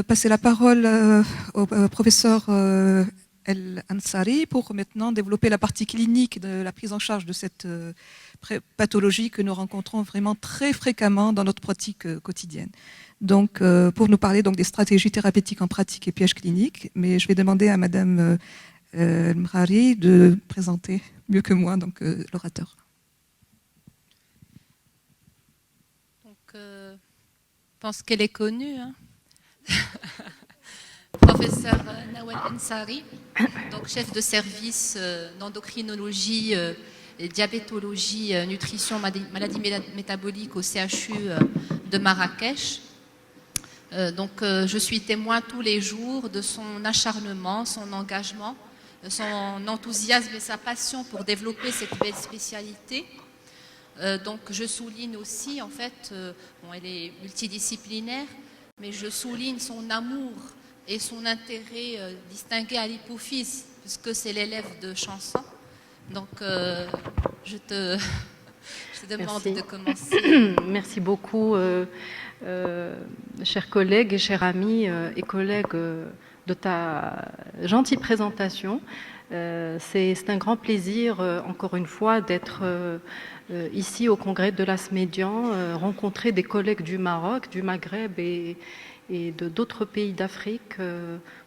passer la parole au professeur El Ansari pour maintenant développer la partie clinique de la prise en charge de cette pathologie que nous rencontrons vraiment très fréquemment dans notre pratique quotidienne. Donc, pour nous parler donc des stratégies thérapeutiques en pratique et pièges cliniques, mais je vais demander à Madame El Mrari de présenter mieux que moi donc l'orateur. Donc, je pense qu'elle est connue. Hein. Professeur Nawal Ansari, donc chef de service d'endocrinologie et diabétologie, nutrition, maladies métaboliques au CHU de Marrakech. Donc, je suis témoin tous les jours de son acharnement, son engagement, son enthousiasme et sa passion pour développer cette belle spécialité. Donc, je souligne aussi, en fait, bon, elle est multidisciplinaire, mais je souligne son amour et son intérêt distingué à l'hypophyse, puisque c'est l'élève de Chanson. Donc, je te demande de commencer. Merci beaucoup, chers collègues et chers amis et collègues, de ta gentille présentation. C'est un grand plaisir, encore une fois, d'être ici au congrès de l'ASMédian, rencontrer des collègues du Maroc, du Maghreb et d'autres pays d'Afrique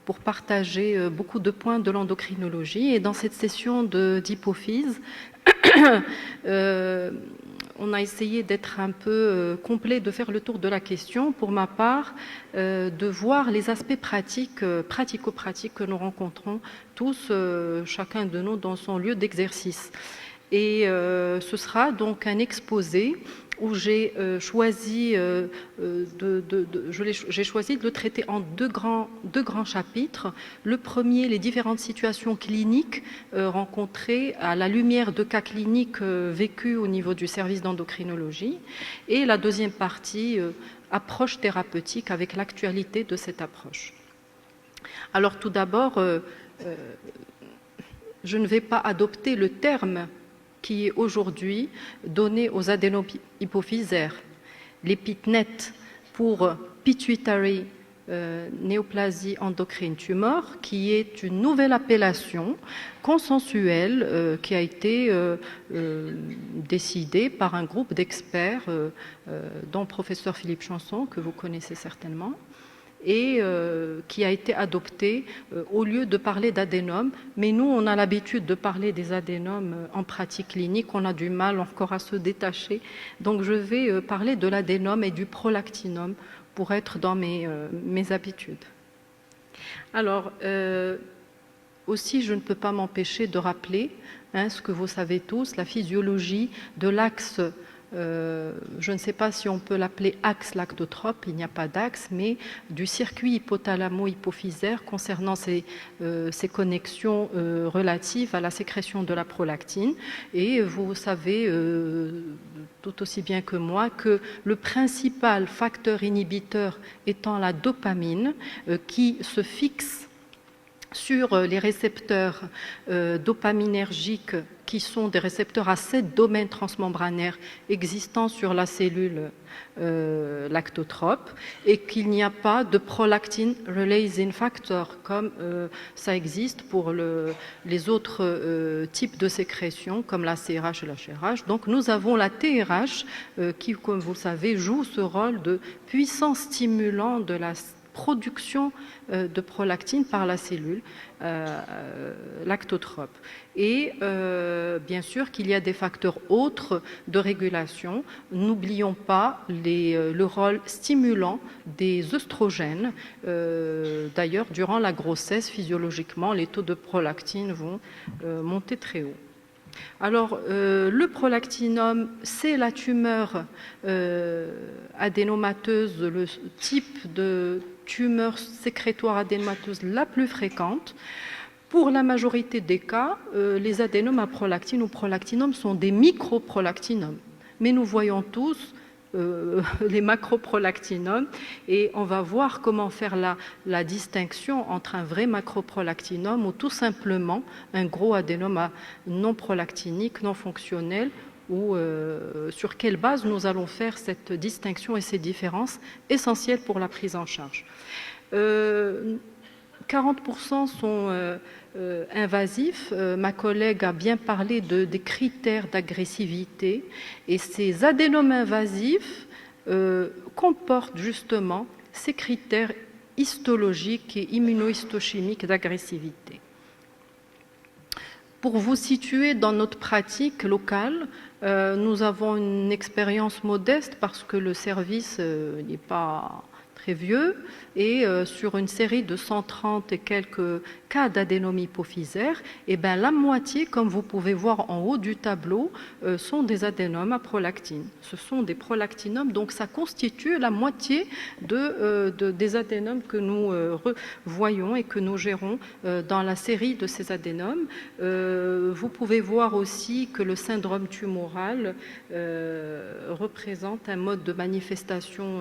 pour partager beaucoup de points de l'endocrinologie. Et dans cette session d'hypophyse, on a essayé d'être un peu complet, de faire le tour de la question, pour ma part, de voir les aspects pratico-pratiques que nous rencontrons tous, chacun de nous dans son lieu d'exercice. Et ce sera donc un exposé où j'ai choisi de le traiter en deux grands chapitres. Le premier, les différentes situations cliniques rencontrées à la lumière de cas cliniques vécus au niveau du service d'endocrinologie. Et la deuxième partie, approche thérapeutique avec l'actualité de cette approche. Alors tout d'abord, je ne vais pas adopter le terme qui est aujourd'hui donné aux adénohypophysaires, les PITNET pour Pituitary Néoplasie Endocrine Tumor, qui est une nouvelle appellation consensuelle qui a été décidée par un groupe d'experts, dont le professeur Philippe Chanson, que vous connaissez certainement, et qui a été adopté au lieu de parler d'adénome. Mais nous, on a l'habitude de parler des adénomes en pratique clinique, on a du mal encore à se détacher. Donc je vais parler de l'adénome et du prolactinome pour être dans mes habitudes. Alors, aussi, je ne peux pas m'empêcher de rappeler ce que vous savez tous, la physiologie de l'axe. Je ne sais pas si on peut l'appeler axe lactotrope, il n'y a pas d'axe, mais du circuit hypothalamo-hypophysaire concernant ces connexions relatives à la sécrétion de la prolactine. Et vous savez tout aussi bien que moi que le principal facteur inhibiteur étant la dopamine qui se fixe sur les récepteurs dopaminergiques qui sont des récepteurs à 7 domaines transmembranaires existants sur la cellule lactotrope et qu'il n'y a pas de prolactin releasing factor comme ça existe pour les autres types de sécrétions comme la CRH et la GRH. Donc nous avons la TRH qui, comme vous le savez, joue ce rôle de puissant stimulant de la production de prolactine par la cellule lactotrope. Et bien sûr qu'il y a des facteurs autres de régulation. N'oublions pas le rôle stimulant des œstrogènes. D'ailleurs, durant la grossesse, physiologiquement, les taux de prolactine vont monter très haut. Alors, le prolactinome, c'est la tumeur adénomateuse, le type de tumeur sécrétoire adénomateuse la plus fréquente. Pour la majorité des cas, les adénomes à prolactine ou prolactinome sont des microprolactinomes. Mais nous voyons tous les macroprolactinomes et on va voir comment faire la distinction entre un vrai macroprolactinome ou tout simplement un gros adénome non prolactinique, non fonctionnel, ou sur quelle base nous allons faire cette distinction et ces différences essentielles pour la prise en charge. 40% sont invasifs. Ma collègue a bien parlé des critères d'agressivité et ces adénomes invasifs comportent justement ces critères histologiques et immunohistochimiques d'agressivité. Pour vous situer dans notre pratique locale, nous avons une expérience modeste parce que le service n'est pas très vieux et sur une série de 130 et quelques cas d'adénome hypophysaire, et bien la moitié, comme vous pouvez voir en haut du tableau, sont des adénomes à prolactine. Ce sont des prolactinomes, donc ça constitue la moitié des adénomes que nous voyons et que nous gérons dans la série de ces adénomes. Vous pouvez voir aussi que le syndrome tumoral représente un mode de manifestation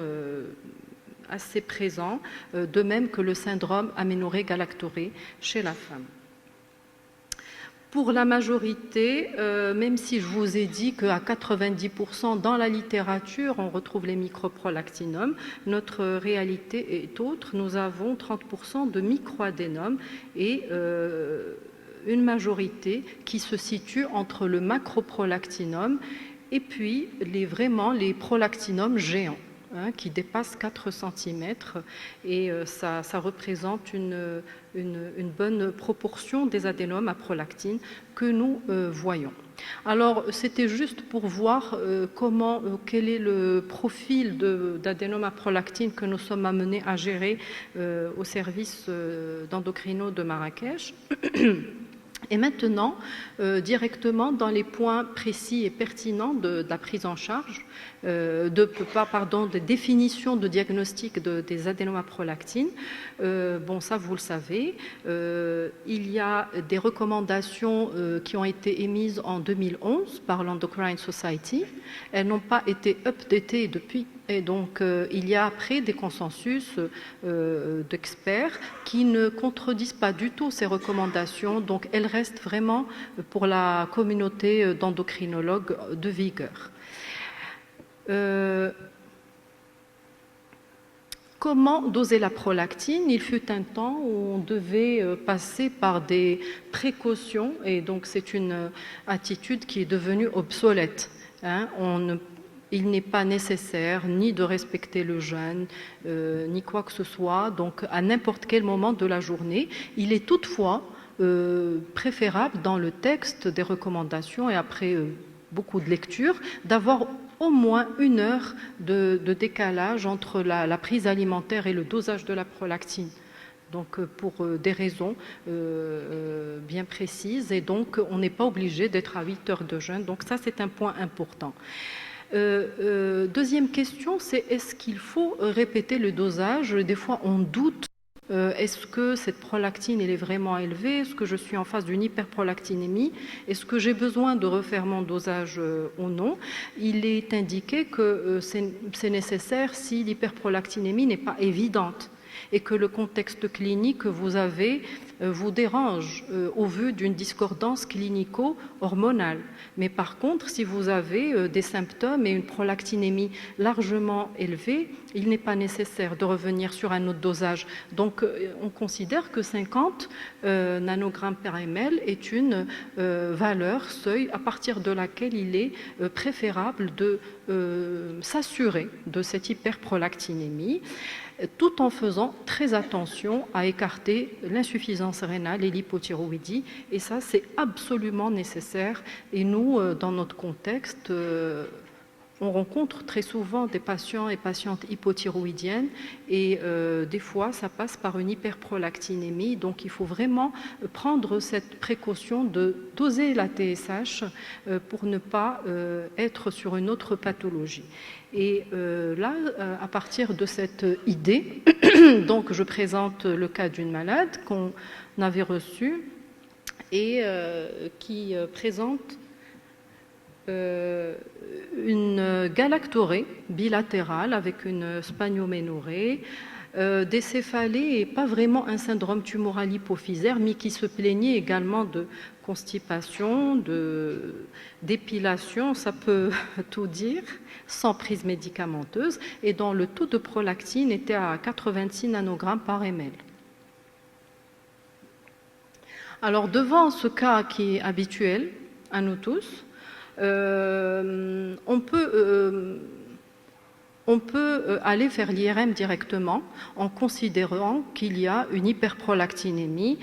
assez présent, de même que le syndrome aménorrhée-galactorrhée chez la femme. Pour la majorité, même si je vous ai dit qu'à 90% dans la littérature, on retrouve les microprolactinomes, notre réalité est autre. Nous avons 30% de microadénomes et une majorité qui se situe entre le macroprolactinome et puis vraiment les prolactinomes géants, qui dépasse 4 cm et ça représente une bonne proportion des adénomes à prolactine que nous voyons. Alors, c'était juste pour voir quel est le profil d'adénome à prolactine que nous sommes amenés à gérer au service d'endocrino de Marrakech. Et maintenant, directement dans les points précis et pertinents de la prise en charge, de définition de diagnostic des adénomes à prolactine. Bon, ça vous le savez, il y a des recommandations qui ont été émises en 2011 par l'Endocrine Society. Elles n'ont pas été updatées depuis. Et donc, il y a après des consensus d'experts qui ne contredisent pas du tout ces recommandations. Donc, elles restent vraiment pour la communauté d'endocrinologues de vigueur. Comment doser la prolactine? Il fut un temps où on devait passer par des précautions et donc c'est une attitude qui est devenue obsolète. Il n'est pas nécessaire ni de respecter le jeûne, ni quoi que ce soit, donc à n'importe quel moment de la journée. Il est toutefois préférable dans le texte des recommandations et après beaucoup de lectures, d'avoir au moins 1 heure de décalage entre la prise alimentaire et le dosage de la prolactine. Donc pour des raisons bien précises et donc on n'est pas obligé d'être à 8 heures de jeûne. Donc ça c'est un point important. Deuxième question, c'est est-ce qu'il faut répéter le dosage? Des fois on doute. Est-ce que cette prolactine elle est vraiment élevée? Est-ce que je suis en face d'une hyperprolactinémie? Est-ce que j'ai besoin de refaire mon dosage ou non? Il est indiqué que c'est nécessaire si l'hyperprolactinémie n'est pas évidente et que le contexte clinique que vous avez vous dérange au vu d'une discordance clinico-hormonale. Mais par contre, si vous avez des symptômes et une prolactinémie largement élevée, il n'est pas nécessaire de revenir sur un autre dosage. Donc, on considère que 50 nanogrammes par ml est une valeur, seuil, à partir de laquelle il est préférable de s'assurer de cette hyperprolactinémie, tout en faisant très attention à écarter l'insuffisance rénale et l'hypothyroïdie. Et ça, c'est absolument nécessaire. Et nous, dans notre contexte, on rencontre très souvent des patients et patientes hypothyroïdiennes et des fois, ça passe par une hyperprolactinémie. Donc, il faut vraiment prendre cette précaution de doser la TSH pour ne pas être sur une autre pathologie. Et là, à partir de cette idée, donc je présente le cas d'une malade qu'on avait reçue et qui présente une galactorrhée bilatérale avec une spanioménorrhée des céphalées et pas vraiment un syndrome tumoral hypophysaire, mais qui se plaignait également de constipation, d'épilation, ça peut tout dire, sans prise médicamenteuse, et dont le taux de prolactine était à 86 nanogrammes par ml. Alors, devant ce cas qui est habituel à nous tous, on peut aller faire l'IRM directement en considérant qu'il y a une hyperprolactinémie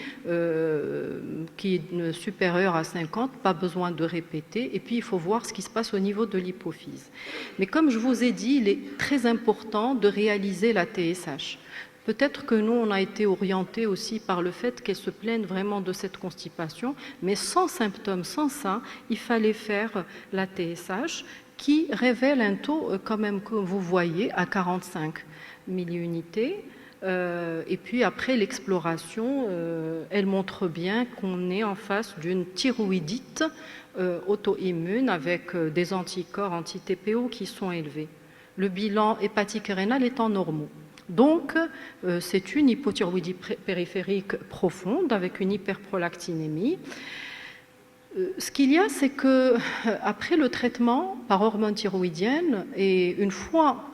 qui est supérieure à 50, pas besoin de répéter, et puis il faut voir ce qui se passe au niveau de l'hypophyse. Mais comme je vous ai dit, il est très important de réaliser la TSH. Peut-être que nous, on a été orientés aussi par le fait qu'elles se plaignent vraiment de cette constipation, mais sans symptômes, sans ça, il fallait faire la TSH qui révèle un taux quand même que vous voyez à 45 milliunités. Et puis après l'exploration, elle montre bien qu'on est en face d'une thyroïdite auto-immune avec des anticorps anti-TPO qui sont élevés. Le bilan hépatique et rénal étant normaux. Donc, c'est une hypothyroïdie périphérique profonde avec une hyperprolactinémie. Ce qu'il y a, c'est que après le traitement par hormone thyroïdienne et une fois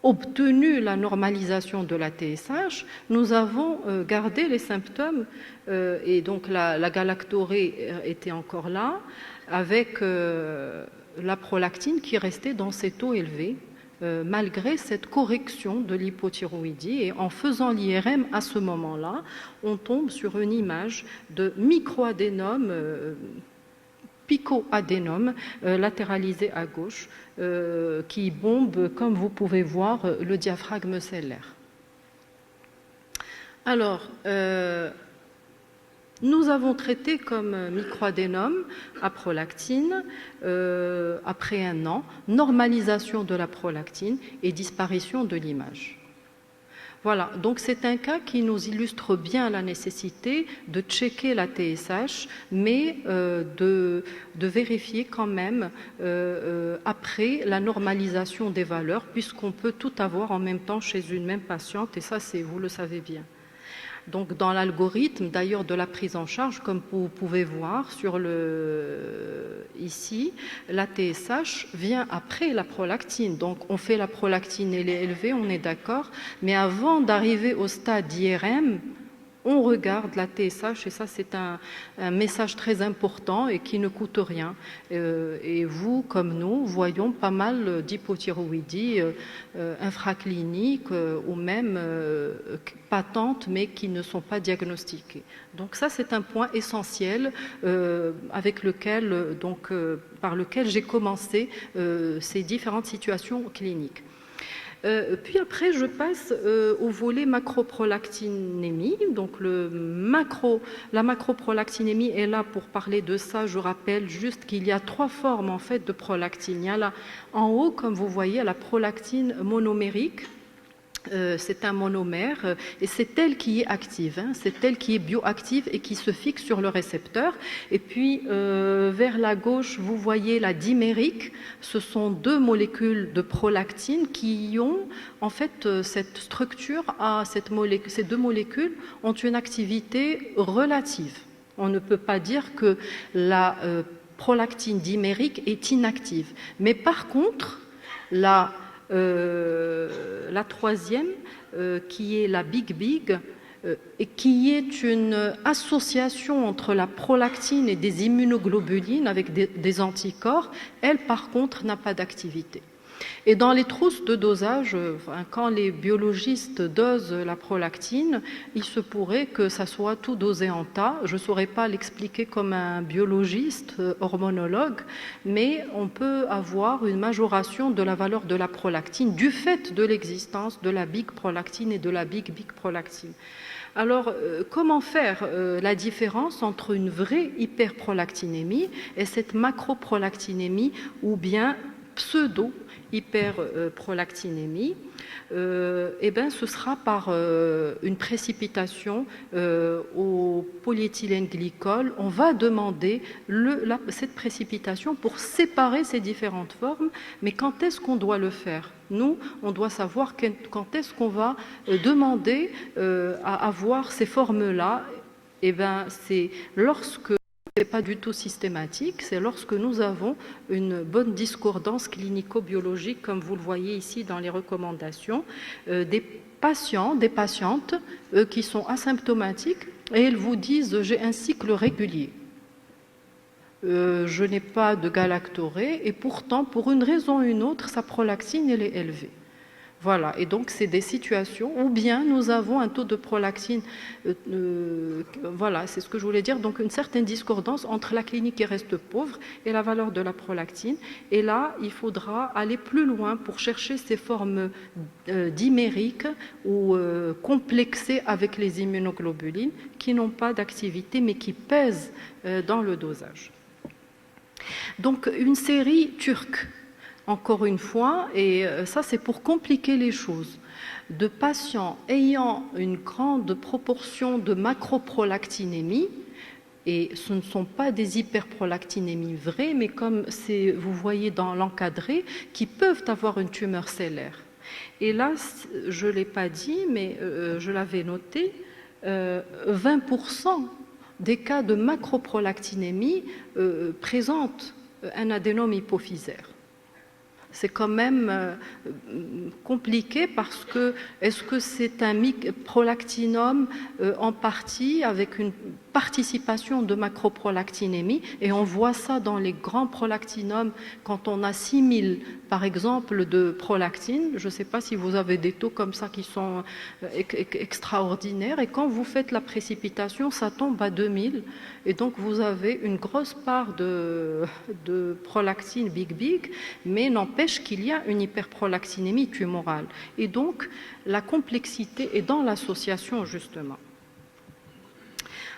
obtenue la normalisation de la TSH, nous avons gardé les symptômes et donc la galactorée était encore là avec la prolactine qui restait dans ces taux élevés. Malgré cette correction de l'hypothyroïdie, et en faisant l'IRM à ce moment-là, on tombe sur une image de microadénome, picoadénome latéralisé à gauche, qui bombe, comme vous pouvez voir, le diaphragme cellaire. Alors, nous avons traité comme microadénome à prolactine après 1 an, normalisation de la prolactine et disparition de l'image. Voilà, donc c'est un cas qui nous illustre bien la nécessité de checker la TSH, mais de vérifier quand même après la normalisation des valeurs, puisqu'on peut tout avoir en même temps chez une même patiente, et ça, vous le savez bien. Donc, dans l'algorithme, d'ailleurs, de la prise en charge, comme vous pouvez voir ici, la TSH vient après la prolactine. Donc, on fait la prolactine, elle est élevée, on est d'accord, mais avant d'arriver au stade d'IRM, on regarde la TSH, et ça, c'est un message très important et qui ne coûte rien. Et vous, comme nous, voyons pas mal d'hypothyroïdie infracliniques ou même patentes, mais qui ne sont pas diagnostiquées. Donc ça, c'est un point essentiel avec par lequel j'ai commencé ces différentes situations cliniques. Puis après, je passe au volet macroprolactinémie. Donc la macroprolactinémie est là pour parler de ça. Je rappelle juste qu'il y a 3 formes en fait de prolactine. Il y a là en haut, comme vous voyez, la prolactine monomérique. C'est un monomère et c'est elle qui est active, c'est elle qui est bioactive et qui se fixe sur le récepteur. Et puis vers la gauche, vous voyez la dimérique. Ce sont 2 molécules de prolactine qui ont en fait cette structure, ces 2 molécules ont une activité relative. On ne peut pas dire que la prolactine dimérique est inactive. Mais par contre, la troisième, qui est la Big, et qui est une association entre la prolactine et des immunoglobulines avec des anticorps, elle, par contre, n'a pas d'activité. Et dans les trousses de dosage, quand les biologistes dosent la prolactine, il se pourrait que ça soit tout dosé en tas. Je ne saurais pas l'expliquer comme un biologiste, hormonologue, mais on peut avoir une majoration de la valeur de la prolactine du fait de l'existence de la big prolactine et de la big prolactine. Alors, comment faire la différence entre une vraie hyperprolactinémie et cette macroprolactinémie, ou bien pseudo-hyperprolactinémie, eh ben, ce sera par une précipitation au polyéthylène glycol. On va demander cette précipitation pour séparer ces différentes formes. Mais quand est-ce qu'on doit le faire? Nous, on doit savoir quand est-ce qu'on va demander à avoir ces formes-là. Eh ben, c'est lorsque c'est pas du tout systématique, c'est lorsque nous avons une bonne discordance clinico-biologique, comme vous le voyez ici dans les recommandations, des patients, des patientes qui sont asymptomatiques et elles vous disent « j'ai un cycle régulier ». Je n'ai pas de galactorée et pourtant, pour une raison ou une autre, sa prolactine elle est élevée. Voilà, et donc c'est des situations où bien nous avons un taux de prolactine, voilà, c'est ce que je voulais dire, donc une certaine discordance entre la clinique qui reste pauvre et la valeur de la prolactine. Et là, il faudra aller plus loin pour chercher ces formes dimériques ou complexées avec les immunoglobulines qui n'ont pas d'activité mais qui pèsent dans le dosage. Donc une série turque. Encore une fois, et ça c'est pour compliquer les choses, de patients ayant une grande proportion de macroprolactinémie, et ce ne sont pas des hyperprolactinémies vraies, mais comme vous voyez dans l'encadré, qui peuvent avoir une tumeur cellaire. Et là, je ne l'ai pas dit, mais je l'avais noté, 20% des cas de macroprolactinémie présentent un adénome hypophysaire. C'est quand même compliqué parce que est-ce que c'est un prolactinome en partie avec une participation de macroprolactinémie, et on voit ça dans les grands prolactinomes quand on a 6000 par exemple de prolactine. Je ne sais pas si vous avez des taux comme ça qui sont extraordinaires, et quand vous faites la précipitation ça tombe à 2000, et donc vous avez une grosse part de prolactine big, mais n'empêche qu'il y a une hyperprolactinémie tumorale, et donc la complexité est dans l'association justement.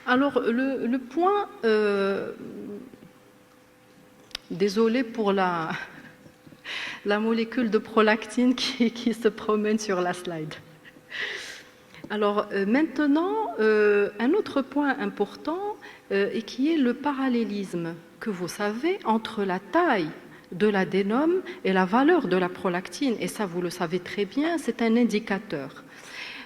Alors le point, désolé pour la molécule de prolactine qui se promène sur la slide. Alors maintenant, un autre point important et qui est le parallélisme que vous savez entre la taille de l'adénome et la valeur de la prolactine, et ça vous le savez très bien, c'est un indicateur.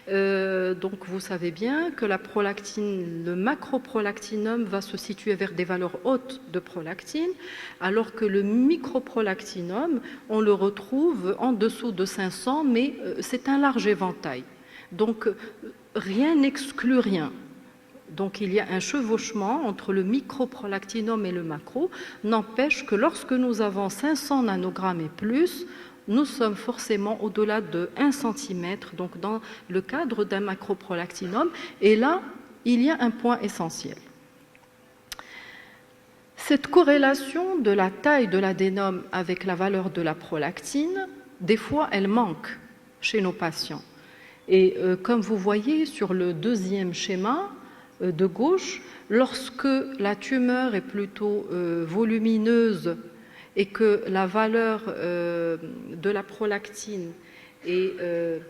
Donc vous savez bien que la prolactine, le macroprolactinum va se situer vers des valeurs hautes de prolactine, alors que le microprolactinum, on le retrouve en dessous de 500, mais c'est un large éventail. Donc rien n'exclut rien. Donc il y a un chevauchement entre le microprolactinum et le macro, n'empêche que lorsque nous avons 500 nanogrammes et plus, nous sommes forcément au-delà de 1 cm, donc dans le cadre d'un macroprolactinum. Et là, il y a un point essentiel. Cette corrélation de la taille de l'adénome avec la valeur de la prolactine, des fois, elle manque chez nos patients. Et comme vous voyez sur le deuxième schéma de gauche, lorsque la tumeur est plutôt volumineuse et que la valeur de la prolactine ne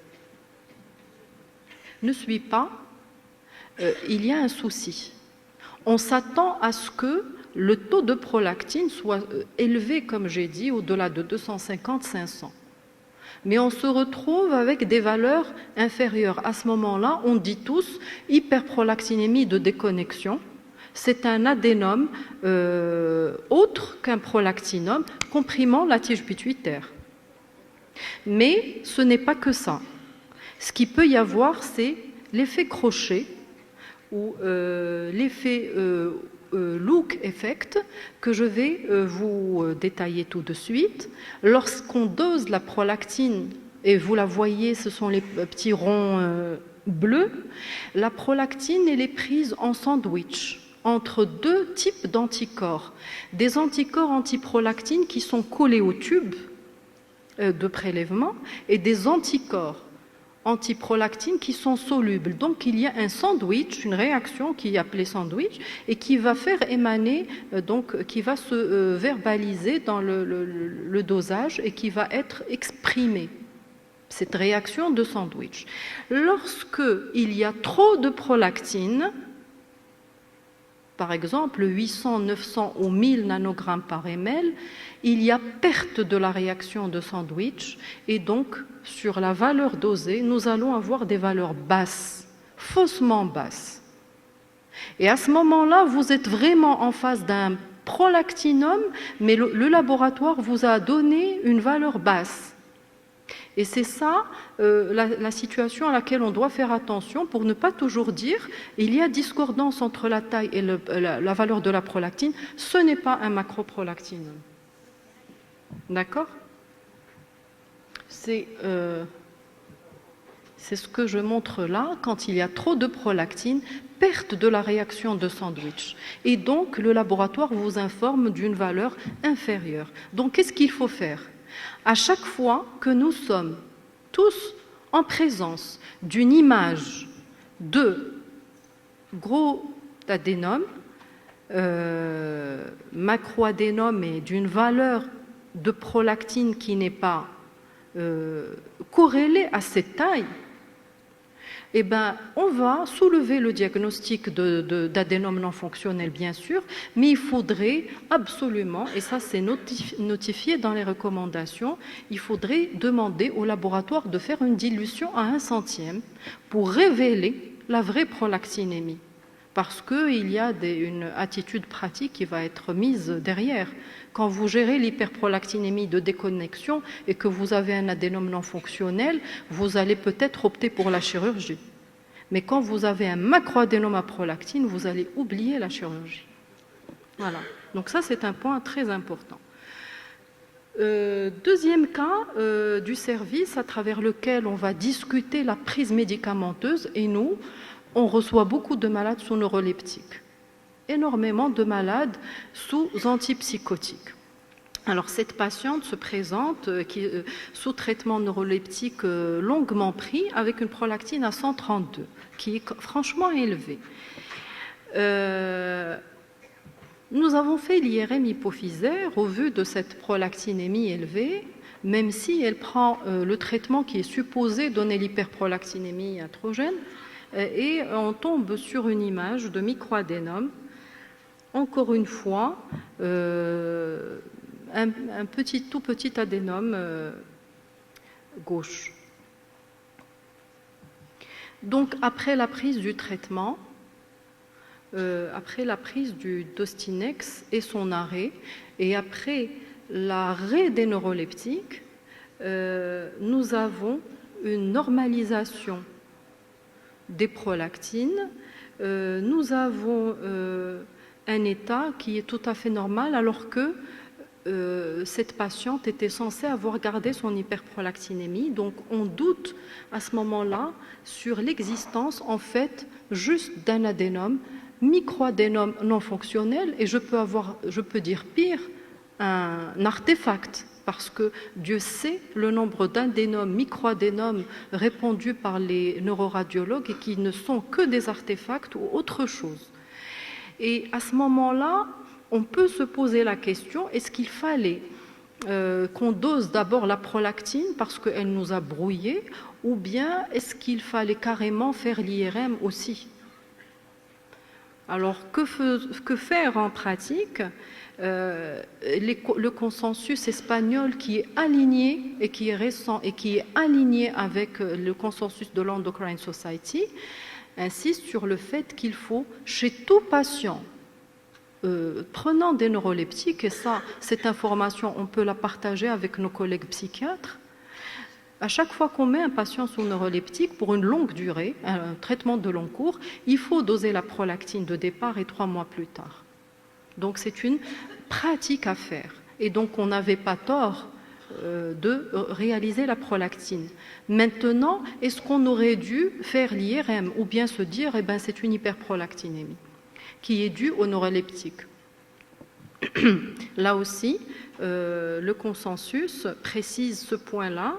suit pas, il y a un souci. On s'attend à ce que le taux de prolactine soit élevé, comme j'ai dit, au-delà de 250-500. Mais on se retrouve avec des valeurs inférieures. À ce moment-là, on dit tous hyperprolactinémie de déconnexion. C'est un adénome autre qu'un prolactinome comprimant la tige pituitaire. Mais ce n'est pas que ça. Ce qu'il peut y avoir, c'est l'effet crochet ou l'effet look effect que je vais vous détailler tout de suite. Lorsqu'on dose la prolactine, et vous la voyez, ce sont les petits ronds bleus, la prolactine elle est prise en sandwich entre deux types d'anticorps. Des anticorps antiprolactine qui sont collés au tube de prélèvement et des anticorps antiprolactines qui sont solubles. Donc il y a un sandwich, une réaction qui est appelée sandwich et qui va faire émaner, qui va se verbaliser dans le dosage et qui va être exprimée. Cette réaction de sandwich. Lorsque il y a trop de prolactine, par exemple 800, 900 ou 1000 nanogrammes par ml, il y a perte de la réaction de sandwich et donc sur la valeur dosée, nous allons avoir des valeurs basses, faussement basses. Et à ce moment-là, vous êtes vraiment en face d'un prolactinum, mais le laboratoire vous a donné une valeur basse. Et c'est ça la situation à laquelle on doit faire attention pour ne pas toujours dire il y a discordance entre la taille et la valeur de la prolactine. Ce n'est pas un macroprolactinum. D'accord? C'est ce que je montre là. Quand il y a trop de prolactine, perte de la réaction de sandwich. Et donc, le laboratoire vous informe d'une valeur inférieure. Donc, qu'est-ce qu'il faut faire? À chaque fois que nous sommes tous en présence d'une image de gros adénome, macroadénome et d'une valeur de prolactine qui n'est pas corrélée à cette taille, eh ben, on va soulever le diagnostic d'adénome non fonctionnel, bien sûr, mais il faudrait absolument, et ça c'est notifié dans les recommandations, il faudrait demander au laboratoire de faire une dilution à 1 centième pour révéler la vraie prolactinémie. Parce qu'il y a une attitude pratique qui va être mise derrière. Quand vous gérez l'hyperprolactinémie de déconnexion et que vous avez un adénome non fonctionnel, vous allez peut-être opter pour la chirurgie. Mais quand vous avez un macroadénome à prolactine, vous allez oublier la chirurgie. Voilà. Donc ça, c'est un point très important. Deuxième cas du service à travers lequel on va discuter la prise médicamenteuse, et nous, on reçoit beaucoup de malades sous neuroleptiques, énormément de malades sous antipsychotiques. Alors cette patiente se présente sous traitement neuroleptique longuement pris avec une prolactine à 132, qui est franchement élevée. Nous avons fait l'IRM hypophysaire au vu de cette prolactinémie élevée, même si elle prend le traitement qui est supposé donner l'hyperprolactinémie iatrogène, et on tombe sur une image de microadénome, encore une fois, un tout petit adénome gauche. Donc après la prise du traitement, après la prise du Dostinex et son arrêt, et après l'arrêt des neuroleptiques, nous avons une normalisation des prolactines, nous avons un état qui est tout à fait normal alors que cette patiente était censée avoir gardé son hyperprolactinémie. Donc on doute à ce moment-là sur l'existence en fait juste d'un adénome, microadénome non fonctionnel, et je peux dire pire, un artefact. Parce que Dieu sait le nombre d'adénomes, microadénomes répandus par les neuroradiologues et qui ne sont que des artefacts ou autre chose. Et à ce moment-là, on peut se poser la question, est-ce qu'il fallait qu'on dose d'abord la prolactine parce qu'elle nous a brouillés, ou bien est-ce qu'il fallait carrément faire l'IRM aussi? Alors, que faire en pratique? Le consensus espagnol qui est aligné et qui est récent et qui est aligné avec le consensus de l'Endocrine Society insiste sur le fait qu'il faut, chez tout patient prenant des neuroleptiques, et ça, cette information, on peut la partager avec nos collègues psychiatres, à chaque fois qu'on met un patient sous neuroleptique pour une longue durée, un traitement de long cours, il faut doser la prolactine de départ et 3 mois plus tard. Donc c'est une pratique à faire. Et donc on n'avait pas tort de réaliser la prolactine. Maintenant, est-ce qu'on aurait dû faire l'IRM ou bien se dire, eh ben, c'est une hyperprolactinémie qui est due au neuroleptique? Là aussi, le consensus précise ce point-là.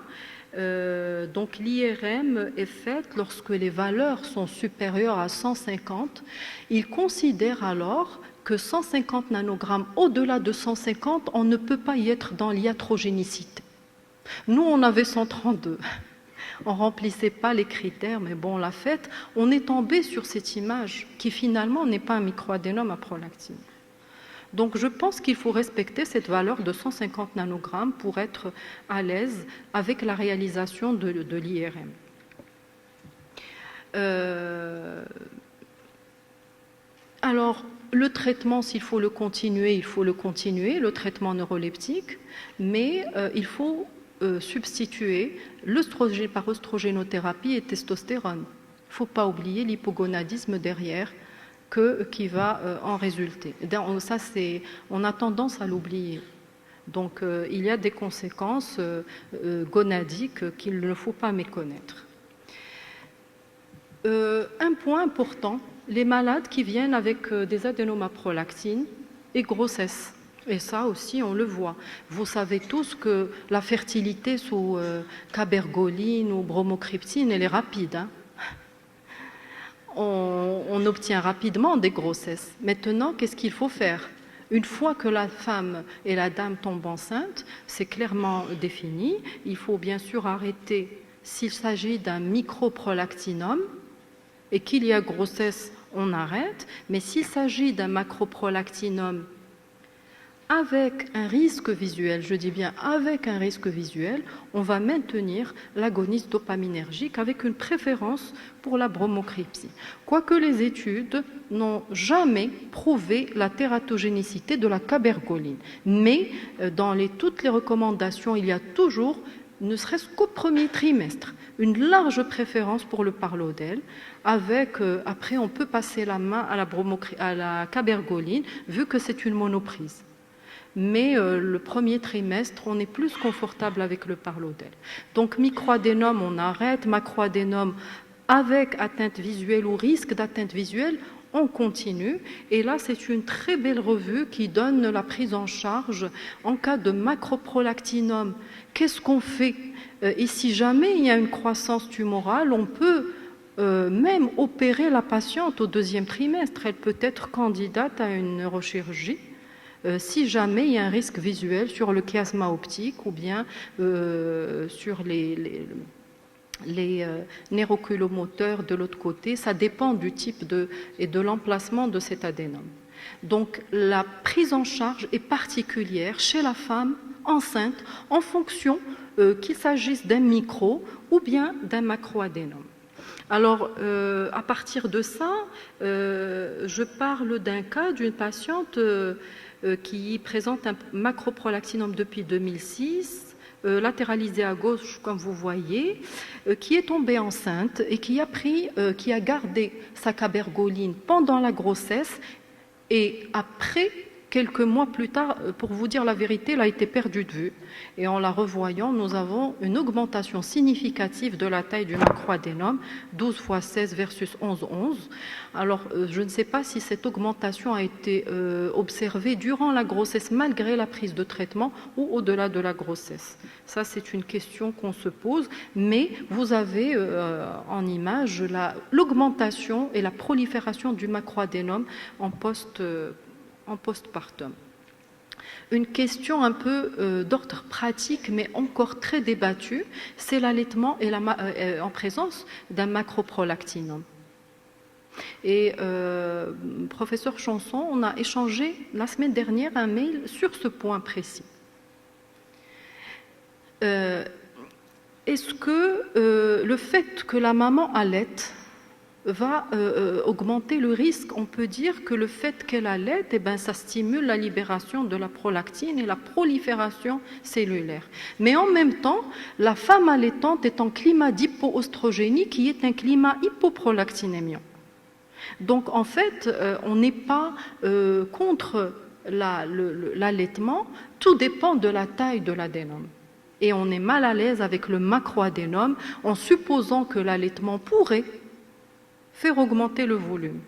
Donc l'IRM est faite lorsque les valeurs sont supérieures à 150. Il considère alors que 150 nanogrammes, au-delà de 150, on ne peut pas y être dans l'iatrogénicité. Nous, on avait 132. On ne remplissait pas les critères, mais bon, on l'a fait. On est tombé sur cette image qui finalement n'est pas un microadénome à prolactine. Donc je pense qu'il faut respecter cette valeur de 150 nanogrammes pour être à l'aise avec la réalisation de l'IRM. Alors, le traitement, s'il faut le continuer, il faut le continuer, le traitement neuroleptique, mais il faut substituer l'œstrogène par œstrogénothérapie et testostérone. Il ne faut pas oublier l'hypogonadisme derrière qui va en résulter. Ça, on a tendance à l'oublier. Donc, il y a des conséquences gonadiques qu'il ne faut pas méconnaître. Un point important, les malades qui viennent avec des adénomes à prolactine et grossesse. Et ça aussi, on le voit. Vous savez tous que la fertilité sous cabergoline ou bromocriptine, elle est rapide. Hein. On obtient rapidement des grossesses. Maintenant, qu'est-ce qu'il faut faire? Une fois que la femme et la dame tombent enceintes, c'est clairement défini. Il faut bien sûr arrêter s'il s'agit d'un microprolactinome et qu'il y a grossesse, on arrête. Mais s'il s'agit d'un macroprolactinome avec un risque visuel, je dis bien avec un risque visuel, on va maintenir l'agoniste dopaminergique avec une préférence pour la bromocriptie. Quoique les études n'ont jamais prouvé la tératogénicité de la cabergoline. Mais dans toutes les recommandations, il y a toujours, ne serait-ce qu'au premier trimestre, une large préférence pour le parlodel, avec, après on peut passer la main à la cabergoline, vu que c'est une monoprise. Mais le premier trimestre, on est plus confortable avec le parlodel. Donc microadénome, on arrête, macroadénome avec atteinte visuelle ou risque d'atteinte visuelle, on continue. Et là, c'est une très belle revue qui donne la prise en charge en cas de macroprolactinome. Qu'est-ce qu'on fait? Et si jamais il y a une croissance tumorale, on peut même opérer la patiente au deuxième trimestre. Elle peut être candidate à une neurochirurgie. Si jamais il y a un risque visuel sur le chiasma optique ou bien sur les neuroculomoteurs de l'autre côté, ça dépend du type et de l'emplacement de cet adénome. Donc la prise en charge est particulière chez la femme enceinte en fonction qu'il s'agisse d'un micro ou bien d'un macroadénome. Alors, à partir de ça, je parle d'un cas d'une patiente qui présente un macroprolactinome depuis 2006, latéralisé à gauche, comme vous voyez, qui est tombée enceinte et qui a gardé sa cabergoline pendant la grossesse et après, quelques mois plus tard, pour vous dire la vérité, elle a été perdue de vue. Et en la revoyant, nous avons une augmentation significative de la taille du macroadénome, 12 × 16 versus 11 × 11. Alors, je ne sais pas si cette augmentation a été observée durant la grossesse, malgré la prise de traitement, ou au-delà de la grossesse. Ça, c'est une question qu'on se pose, mais vous avez en image l'augmentation et la prolifération du macroadénome en postpartum. Une question un peu d'ordre pratique, mais encore très débattue, c'est l'allaitement en présence d'un macroprolactinome. Et professeur Chanson, on a échangé la semaine dernière un mail sur ce point précis. Est-ce que le fait que la maman allaite va augmenter le risque? On peut dire que le fait qu'elle allaite, ça stimule la libération de la prolactine et la prolifération cellulaire. Mais en même temps, la femme allaitante est en climat d'hypoœstrogénie qui est un climat hypoprolactinémiant. Donc en fait, on n'est pas contre l'allaitement, tout dépend de la taille de l'adénome. Et on est mal à l'aise avec le macroadénome en supposant que l'allaitement pourrait faire augmenter le volume.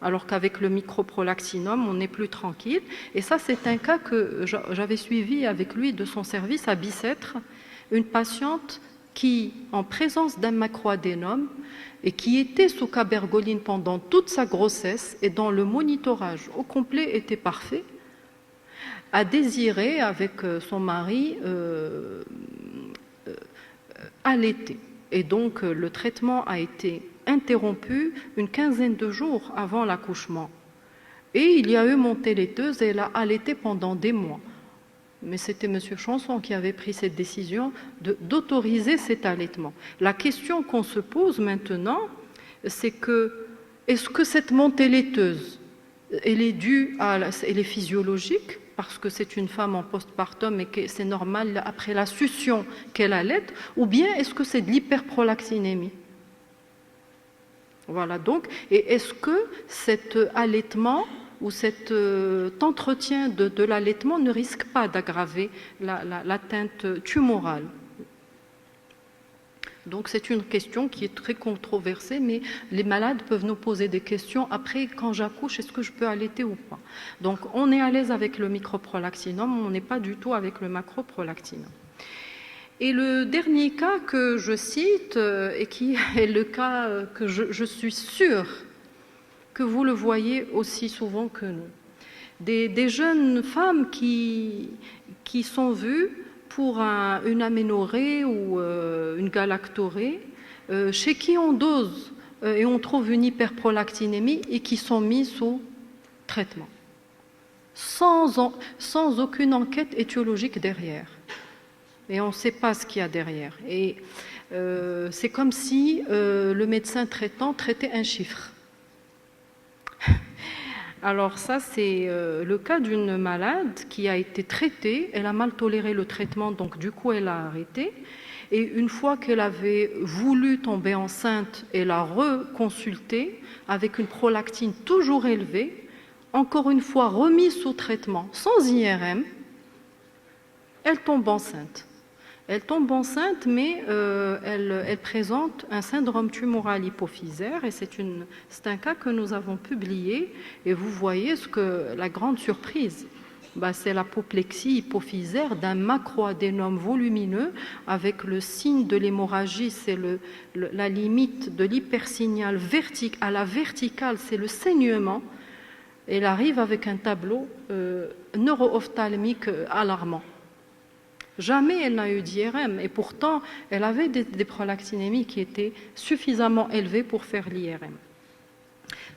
Alors qu'avec le microprolactinome, on est plus tranquille. Et ça, c'est un cas que j'avais suivi avec lui de son service à Bicêtre, une patiente qui, en présence d'un macroadénome, et qui était sous cabergoline pendant toute sa grossesse et dont le monitorage au complet était parfait, a désiré, avec son mari, allaiter. Et donc, le traitement a été interrompu une quinzaine de jours avant l'accouchement. Et il y a eu montée laiteuse et elle a allaité pendant des mois. Mais c'était M. Chanson qui avait pris cette décision d'autoriser cet allaitement. La question qu'on se pose maintenant, c'est que, est-ce que cette montée laiteuse, elle est due elle est physiologique, parce que c'est une femme en postpartum et que c'est normal après la succion qu'elle allaite, ou bien est-ce que c'est de l'hyperprolactinémie? Voilà, donc, et est-ce que cet allaitement ou cet entretien de l'allaitement ne risque pas d'aggraver l'atteinte tumorale? Donc c'est une question qui est très controversée, mais les malades peuvent nous poser des questions. Après, quand j'accouche, est-ce que je peux allaiter ou pas? Donc on est à l'aise avec le microprolactinum, on n'est pas du tout avec le macroprolactinum. Et le dernier cas que je cite, et qui est le cas que je suis sûre que vous le voyez aussi souvent que nous, des jeunes femmes qui sont vues pour une aménorrhée ou une galactorrhée, chez qui on dose et on trouve une hyperprolactinémie et qui sont mises sous traitement, sans aucune enquête étiologique derrière. Et on ne sait pas ce qu'il y a derrière. Et c'est comme si le médecin traitant traitait un chiffre. Alors ça, c'est le cas d'une malade qui a été traitée, elle a mal toléré le traitement, donc du coup elle a arrêté. Et une fois qu'elle avait voulu tomber enceinte, elle a reconsulté avec une prolactine toujours élevée, encore une fois remise sous traitement, sans IRM, elle tombe enceinte. Elle tombe enceinte, mais elle présente un syndrome tumoral hypophysaire, et c'est un cas que nous avons publié. Et vous voyez la grande surprise, c'est l'apoplexie hypophysaire d'un macroadénome volumineux avec le signe de l'hémorragie, c'est la limite de l'hypersignal à la verticale, c'est le saignement. Elle arrive avec un tableau neuro-ophtalmique alarmant. Jamais elle n'a eu d'IRM, et pourtant elle avait des prolactinémies qui étaient suffisamment élevées pour faire l'IRM.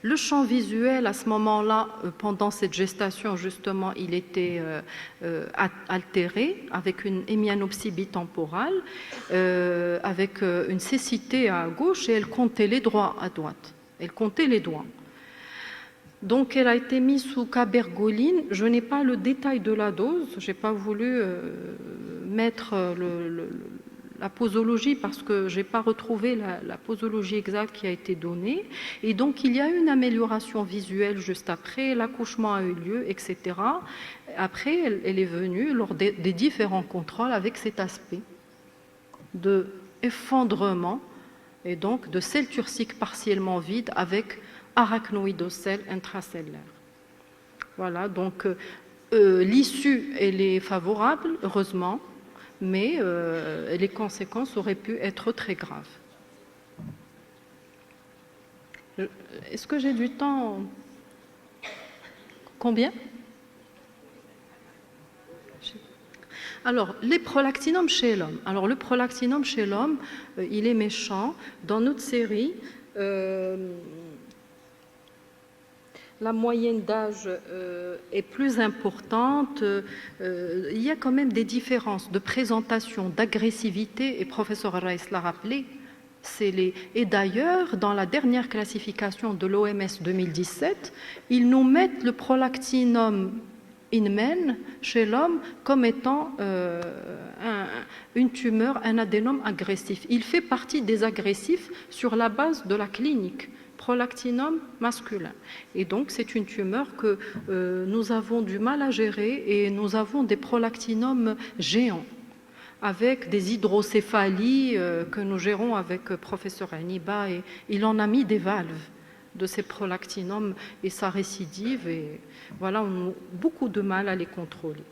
Le champ visuel, à ce moment-là, pendant cette gestation, justement, il était altéré avec une hémianopsie bitemporale, avec une cécité à gauche, et elle comptait les doigts à droite. Elle comptait les doigts. Donc elle a été mise sous cabergoline. Je n'ai pas le détail de la dose, je n'ai pas voulu mettre la posologie parce que je n'ai pas retrouvé la posologie exacte qui a été donnée. Et donc il y a eu une amélioration visuelle juste après, l'accouchement a eu lieu, etc. Après, elle est venue lors des différents contrôles avec cet aspect d'effondrement et donc de selle turcique partiellement vide avec arachnoïdocèle intracellaire. Voilà, donc l'issue, elle est favorable, heureusement, mais les conséquences auraient pu être très graves. Est-ce que j'ai du temps? Combien? Alors, les prolactinums chez l'homme. Alors, le prolactinum chez l'homme, il est méchant. Dans notre série, la moyenne d'âge est plus importante. Il y a quand même des différences de présentation, d'agressivité, et professeur Reiss l'a rappelé. Et d'ailleurs, dans la dernière classification de l'OMS 2017, ils nous mettent le prolactinum in men chez l'homme comme étant une tumeur, un adénome agressif. Il fait partie des agressifs sur la base de la clinique. Prolactinum masculin. Et donc, c'est une tumeur que nous avons du mal à gérer, et nous avons des prolactinums géants avec des hydrocéphalies que nous gérons avec professeur Aniba, et il en a mis des valves. de ces prolactinomes et sa récidive. Et voilà, on a beaucoup de mal à les contrôler.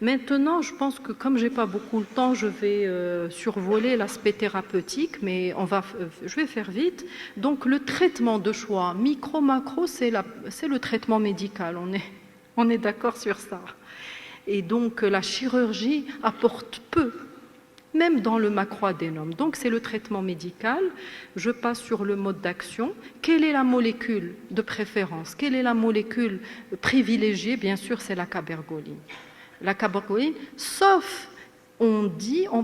Maintenant, je pense que comme j'ai pas beaucoup le temps, je vais survoler l'aspect thérapeutique, mais je vais faire vite. Donc, le traitement de choix, micro-macro, c'est le traitement médical. On est d'accord sur ça. Et donc, la chirurgie apporte peu, même dans le macroadénome. Donc, c'est le traitement médical. Je passe sur le mode d'action. Quelle est la molécule de préférence? Quelle est la molécule privilégiée? Bien sûr, c'est la cabergoline. La cabergoline, sauf, on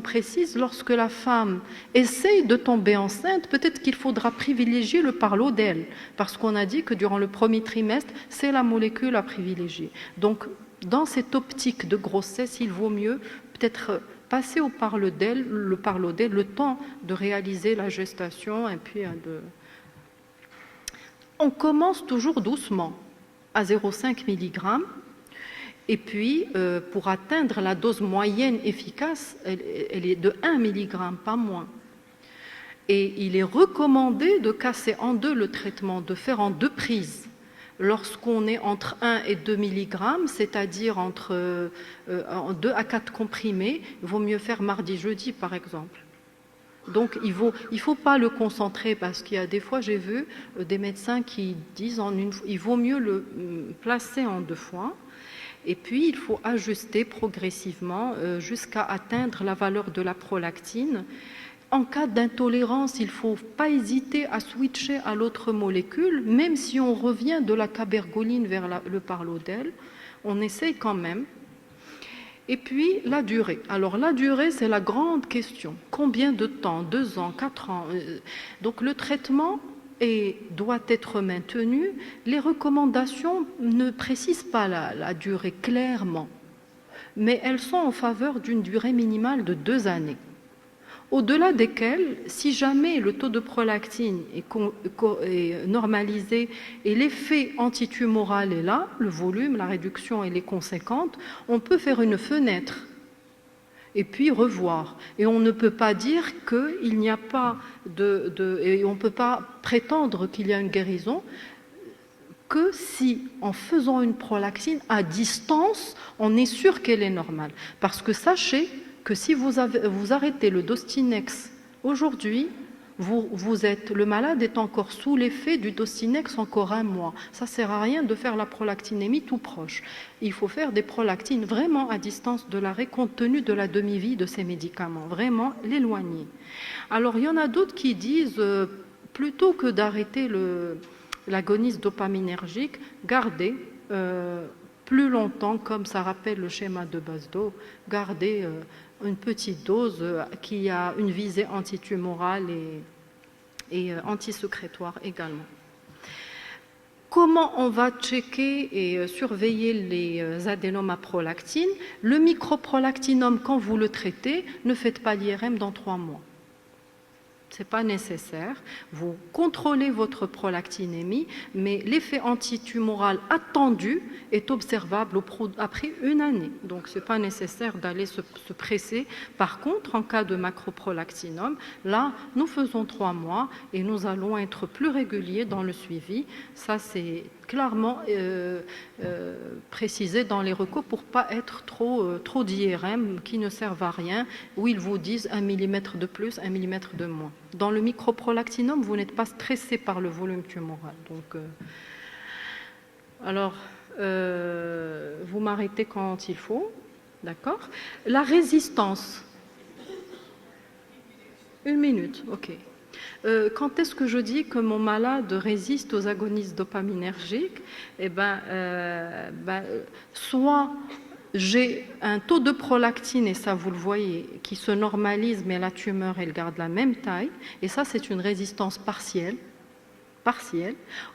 précise, lorsque la femme essaye de tomber enceinte, peut-être qu'il faudra privilégier le parlodel, parce qu'on a dit que durant le premier trimestre, c'est la molécule à privilégier. Donc, dans cette optique de grossesse, il vaut mieux peut-être passer au parlodel, le temps de réaliser la gestation, et puis on commence toujours doucement, à 0,5 mg. Et puis, pour atteindre la dose moyenne efficace, elle est de 1 mg, pas moins. Et il est recommandé de casser en deux le traitement, de faire en 2 prises. Lorsqu'on est entre 1 et 2 mg, c'est-à-dire entre 2 à 4 comprimés, il vaut mieux faire mardi-jeudi, par exemple. Donc, il faut pas le concentrer, parce qu'il y a des fois, j'ai vu des médecins qui disent il vaut mieux le placer en 2 fois. Et puis, il faut ajuster progressivement jusqu'à atteindre la valeur de la prolactine. En cas d'intolérance, il ne faut pas hésiter à switcher à l'autre molécule, même si on revient de la cabergoline vers le parlodel, on essaye quand même. Et puis, la durée. Alors, la durée, c'est la grande question. Combien de temps? 2 ans, 4 ans? Donc, le traitement doit être maintenu. Les recommandations ne précisent pas la durée clairement, mais elles sont en faveur d'une durée minimale de 2 années, au-delà desquelles, si jamais le taux de prolactine est normalisé et l'effet antitumoral est là, le volume, la réduction elle est conséquente, on peut faire une fenêtre et puis revoir. Et on ne peut pas dire qu'il n'y a pas et on ne peut pas prétendre qu'il y a une guérison que si, en faisant une prolactine à distance, on est sûr qu'elle est normale. Parce que sachez que si vous arrêtez le Dostinex aujourd'hui, le malade est encore sous l'effet du Dostinex encore 1 mois. Ça ne sert à rien de faire la prolactinémie tout proche. Il faut faire des prolactines vraiment à distance de l'arrêt, compte tenu de la demi-vie de ces médicaments, vraiment l'éloigner. Alors il y en a d'autres qui disent, plutôt que d'arrêter l'agoniste dopaminergique, gardez plus longtemps, comme ça rappelle le schéma de Basdo, gardez une petite dose qui a une visée antitumorale et antisécrétoire également. Comment on va checker et surveiller les adénomes à prolactine? Le microprolactinome, quand vous le traitez, ne faites pas l'IRM dans 3 mois. Ce n'est pas nécessaire. Vous contrôlez votre prolactinémie, mais l'effet antitumoral attendu est observable après 1 année. Donc, ce n'est pas nécessaire d'aller se presser. Par contre, en cas de macroprolactinome, là, nous faisons 3 mois et nous allons être plus réguliers dans le suivi. Ça, c'est clairement précisé dans les recos pour ne pas être trop d'IRM qui ne servent à rien, où ils vous disent 1 mm de plus, 1 mm de moins. Dans le microprolactinome, vous n'êtes pas stressé par le volume tumoral. Donc, vous m'arrêtez quand il faut, d'accord? La résistance. 1 minute, ok. Quand est-ce que je dis que mon malade résiste aux agonistes dopaminergiques? Soit j'ai un taux de prolactine, et ça vous le voyez, qui se normalise, mais la tumeur, elle garde la même taille, et ça c'est une résistance partielle,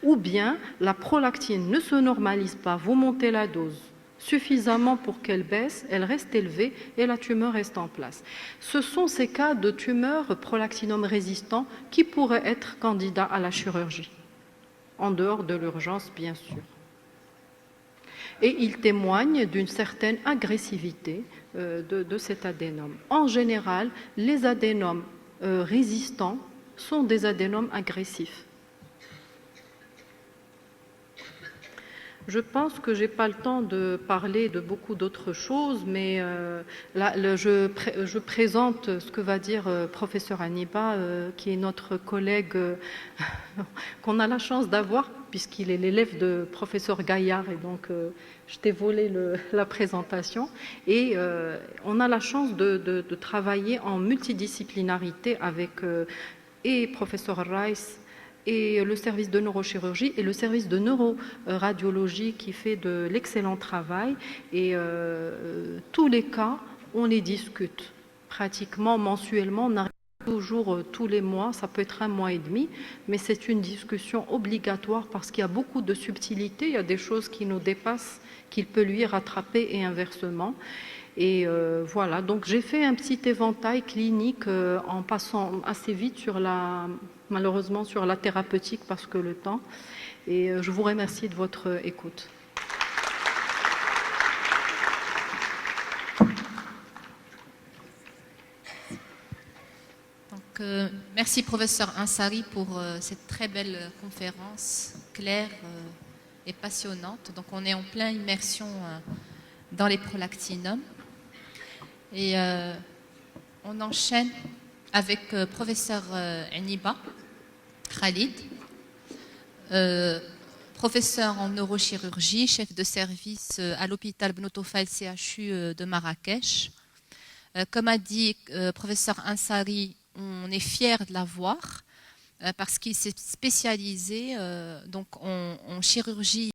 ou bien la prolactine ne se normalise pas, vous montez la dose suffisamment pour qu'elle baisse, elle reste élevée et la tumeur reste en place. Ce sont ces cas de tumeurs prolactinome résistants qui pourraient être candidats à la chirurgie, en dehors de l'urgence bien sûr. Et ils témoignent d'une certaine agressivité de cet adénome. En général, les adénomes résistants sont des adénomes agressifs. Je pense que j'ai pas le temps de parler de beaucoup d'autres choses, mais je présente ce que va dire professeur Aniba, qui est notre collègue qu'on a la chance d'avoir, puisqu'il est l'élève de professeur Gaillard, et donc je t'ai volé la présentation. Et on a la chance de travailler en multidisciplinarité avec et professeur Rice, et le service de neurochirurgie et le service de neuroradiologie qui fait de l'excellent travail. Et tous les cas, on les discute pratiquement mensuellement. On arrive toujours tous les mois, ça peut être un mois et demi, mais c'est une discussion obligatoire parce qu'il y a beaucoup de subtilités, il y a des choses qui nous dépassent, qu'il peut lui rattraper et inversement. Et voilà, donc j'ai fait un petit éventail clinique en passant assez vite malheureusement sur la thérapeutique parce que le temps. Et je vous remercie de votre écoute. Donc, merci professeur Ansari pour cette très belle conférence, claire et passionnante. Donc on est en pleine immersion dans les prolactinums. Et on enchaîne avec professeur Aniba Khalid, professeur en neurochirurgie, chef de service à l'hôpital Ben Tofaïl CHU de Marrakech. Comme a dit professeur Ansari, on est fiers de l'avoir parce qu'il s'est spécialisé donc en chirurgie